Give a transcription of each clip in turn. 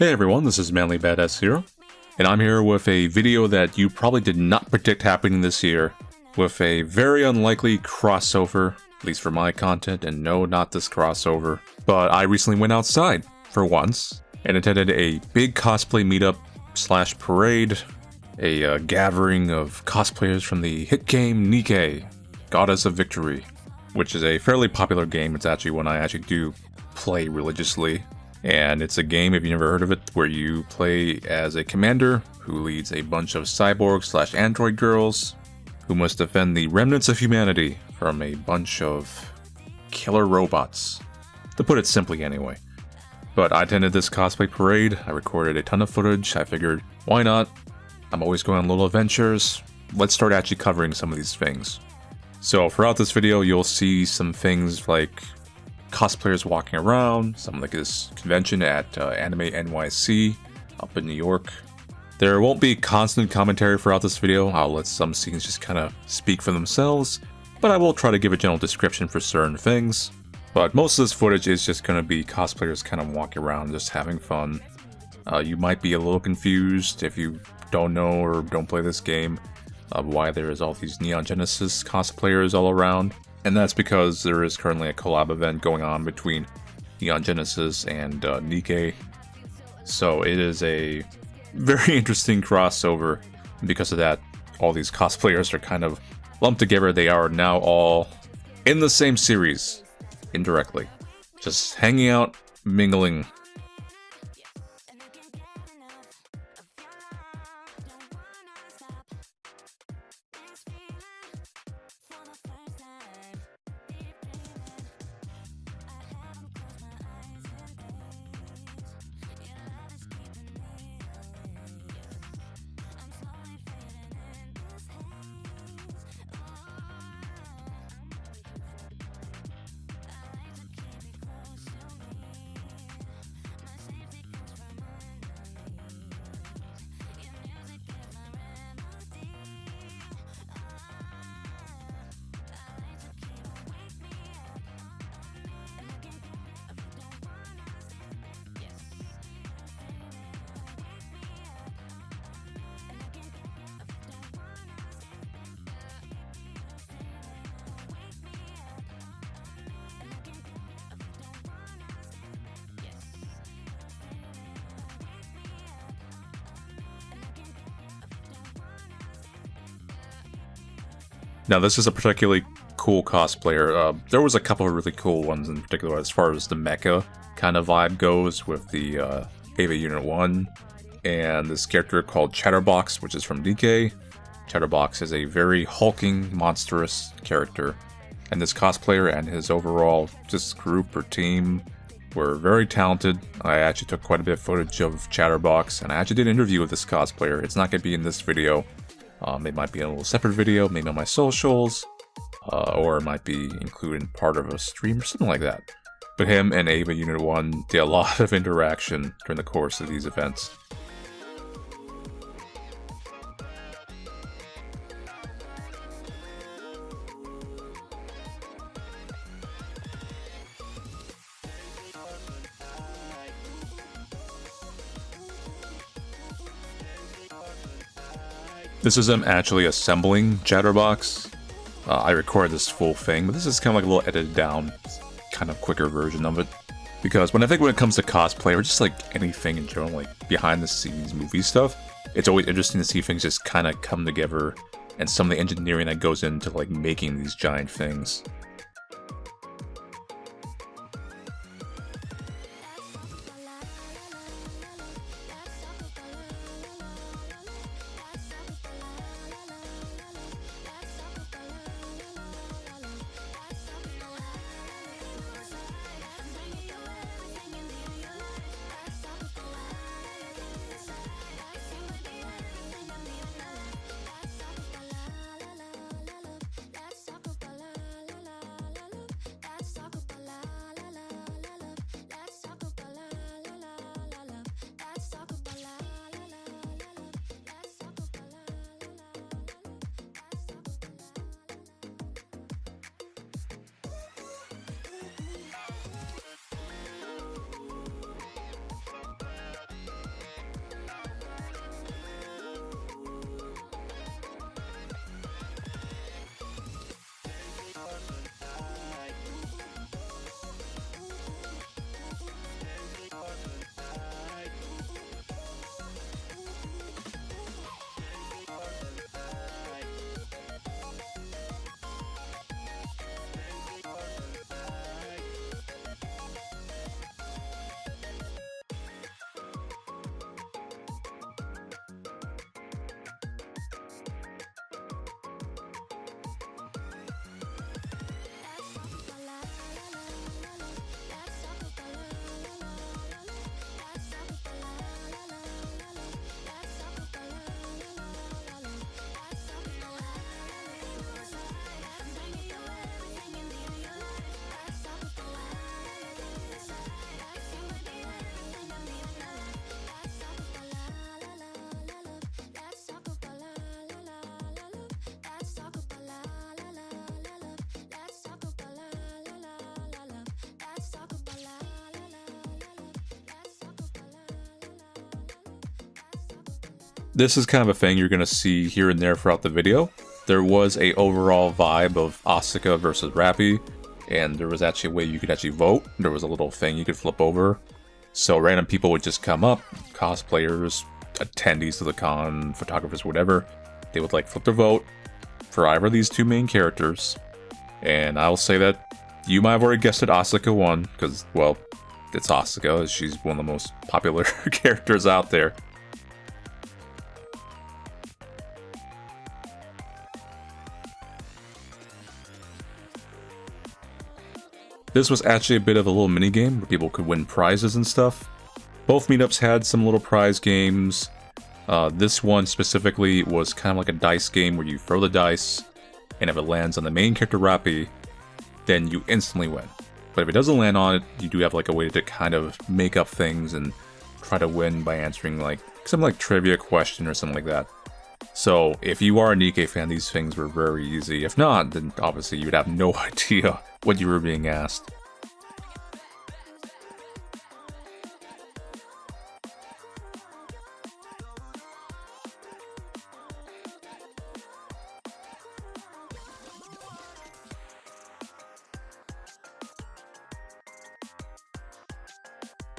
Hey everyone, this is ManlyBadassHero, and I'm here with a video that you probably did not predict happening this year, with a very unlikely crossover, at least for my content, and no, not this crossover. But I recently went outside, for once, and attended a big cosplay meetup / parade, a gathering of cosplayers from the hit game Nikke, Goddess of Victory, which is a fairly popular game. It's actually one I actually do play religiously. And it's a game, if you never heard of it, where you play as a commander who leads a bunch of cyborg / android girls who must defend the remnants of humanity from a bunch of killer robots. To put it simply anyway. But I attended this cosplay parade, I recorded a ton of footage, I figured, why not? I'm always going on little adventures, let's start actually covering some of these things. So throughout this video, you'll see some things like cosplayers walking around, something like this convention at ANYC up in New York. There won't be constant commentary throughout this video. I'll let some scenes just kind of speak for themselves, but I will try to give a general description for certain things. But most of this footage is just going to be cosplayers kind of walking around, just having fun. You might be a little confused if you don't know or don't play this game of why there is all these Neon Genesis cosplayers all around. And that's because there is currently a collab event going on between Neon Genesis and Nikke. So it is a very interesting crossover. And because of that, all these cosplayers are kind of lumped together. They are now all in the same series, indirectly. Just hanging out, mingling. Now this is a particularly cool cosplayer. There was a couple of really cool ones in particular as far as the mecha kind of vibe goes with the EVA Unit 1 and this character called Chatterbox, which is from Nikke. Chatterbox is a very hulking, monstrous character, and this cosplayer and his overall just group or team were very talented. I actually took quite a bit of footage of Chatterbox, and I actually did an interview with this cosplayer. It's not going to be in this video. It might be in a little separate video, maybe on my socials, or it might be included in part of a stream or something like that. But him and EVA Unit 1 did a lot of interaction during the course of these events. This is him actually assembling Chatterbox. I recorded this full thing, but this is kind of like a little edited down, kind of quicker version of it. Because when it comes to cosplay, or just like anything in general, like behind the scenes movie stuff, it's always interesting to see things just kind of come together, and some of the engineering that goes into like making these giant things. This is kind of a thing you're going to see here and there throughout the video. There was a overall vibe of Asuka versus Rappy, and there was actually a way you could actually vote. There was a little thing you could flip over. So random people would just come up, cosplayers, attendees to the con, photographers, whatever. They would like flip their vote for either of these two main characters. And I'll say that you might have already guessed it, Asuka won, because, well, it's Asuka. She's one of the most popular characters out there. This was actually a bit of a little mini game where people could win prizes and stuff. Both meetups had some little prize games. This one specifically was kind of like a dice game where you throw the dice, and if it lands on the main character Rappy, then you instantly win. But if it doesn't land on it, you do have like a way to kind of make up things and try to win by answering like something like trivia question or something like that. So if you are a Nikke fan, these things were very easy. If not, then obviously you would have no idea what you were being asked.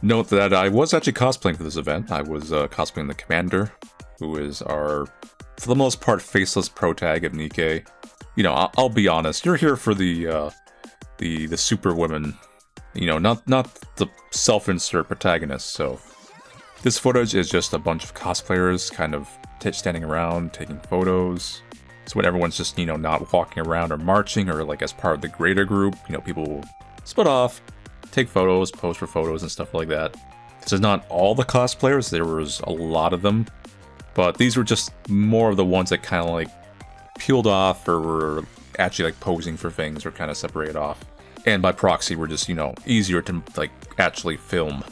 Note that I was actually cosplaying for this event. I was cosplaying the Commander, who is our, for the most part, faceless protag of Nikke. You know, I'll be honest, you're here for the super women, you know, not the self-insert protagonist. So this footage is just a bunch of cosplayers kind of standing around, taking photos. So when everyone's just, you know, not walking around or marching or like as part of the greater group, you know, people will split off, take photos, pose for photos and stuff like that. This is not all the cosplayers, there was a lot of them, but these were just more of the ones that kind of like peeled off or were actually like posing for things or kind of separated off. And by proxy were just, you know, easier to like actually film.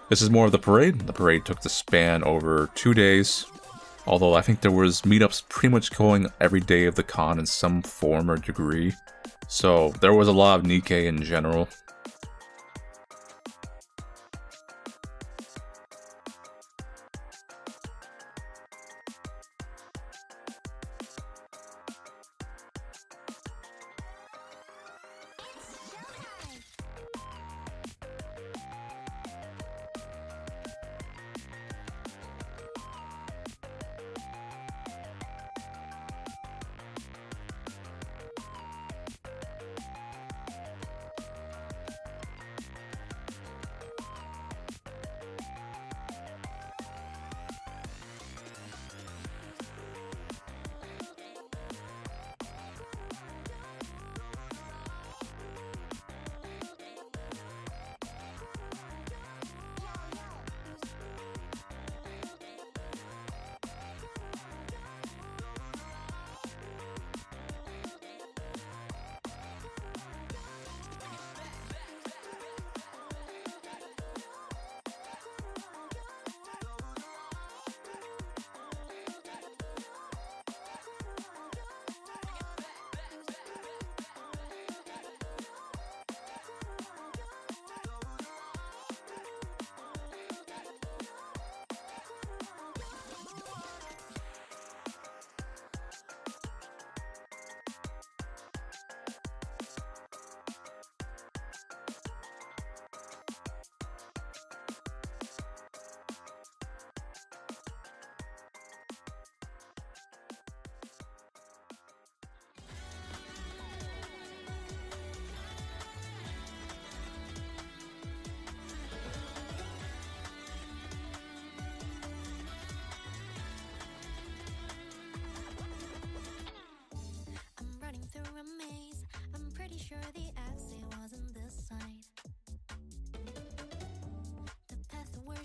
This is more of the parade. The parade took the span over 2 days, although I think there was meetups pretty much going every day of the con in some form or degree, so there was a lot of Nikke in general.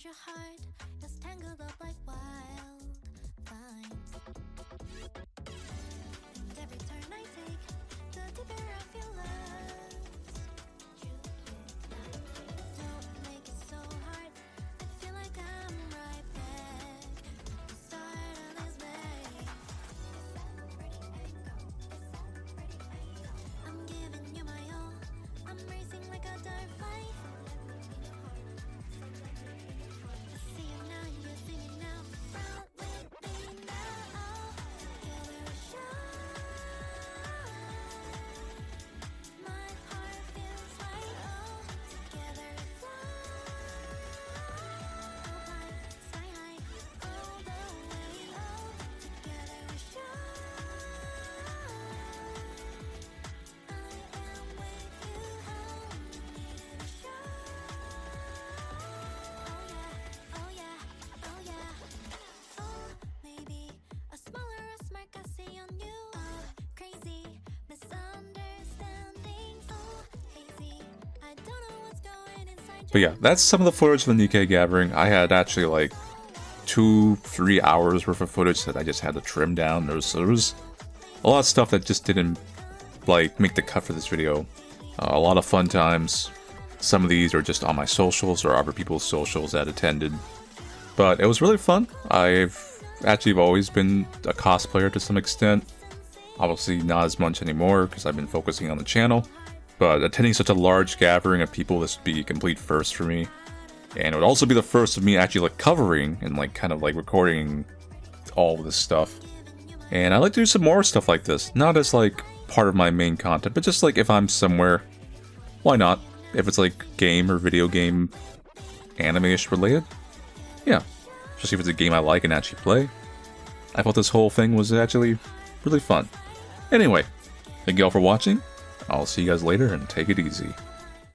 your heart is tangled up like wildfires. And every turn I take, the deeper I feel lost. Don't make it so hard. I feel like I'm right back at the start of this maze. I'm giving you my all. I'm racing like a dirt fight. I see you now, you're singing now. Run with me now. Together we shine. My heart feels like together we fly. High, sky high, all the way together we shine. I am with you, how we need to shine. Oh yeah, oh yeah, oh maybe a smaller smirk I see on you. Oh, crazy misunderstandings. Oh, hazy, I don't know what's going inside. But yeah, that's some of the footage from the Nikke gathering. I had actually like 2-3 hours worth of footage that I just had to trim down. There was a lot of stuff that just didn't like make the cut for this video. A lot of fun times. Some of these are just on my socials or other people's socials that attended. But it was really fun. I've actually always been a cosplayer to some extent. Obviously not as much anymore because I've been focusing on the channel. But attending such a large gathering of people, this would be a complete first for me. And it would also be the first of me actually like covering and like kind of like recording all of this stuff. And I like to do some more stuff like this. Not as like part of my main content, but just like if I'm somewhere, why not? If it's like game or video game anime-ish related. Yeah, especially if it's a game I like and actually play. I thought this whole thing was actually really fun. Anyway, thank you all for watching. I'll see you guys later and take it easy.